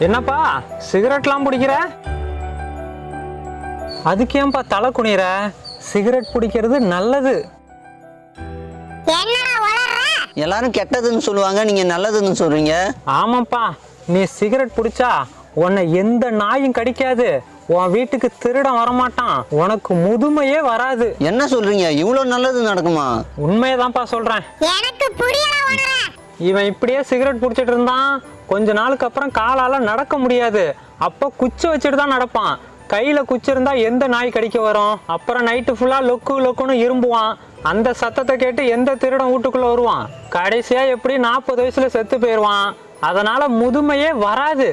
என்னப்பா சிகரெட்லாம் பிடிக்கிற? அதுக்கு ஏன்பா தலை குனிற? சிகரெட் பிடிக்கிறது நல்லது. எல்லாரும் கெட்டதுன்னு சொல்லுவாங்க, நீங்க நல்லதுன்னு சொல்றீங்க. ஆமாப்பா, நீ சிகரெட் பிடிச்சா உன்னை எந்த நாயும் கடிக்காது, உன் வீட்டுக்கு திருடன் வரமாட்டான், உனக்கு முதுமையே வராது. என்ன சொல்றீங்க? இவ்வளவு நல்லது நடக்குமா? உண்மையதான்ப்பா சொல்றேன். இவன் இப்படியே சிகரெட் பிடிச்சிட்டு இருந்தான், கொஞ்ச நாளுக்கு அப்புறம் காலால நடக்க முடியாது. அப்ப குச்சி வச்சுட்டு தான் நடப்பான். கையில குச்சி இருந்தா எந்த நாய் கடிக்க வரும்? அப்புறம் நைட்டு ஃபுல்லா லொக்கு லொக்குன்னு இரும்புவான். அந்த சத்தத்தை கேட்டு எந்த திருடன் வீட்டுக்குள்ள வருவான்? கடைசியா எப்படி 40 வயசுல செத்து போயிருவான். அதனால முதுமையே வராது.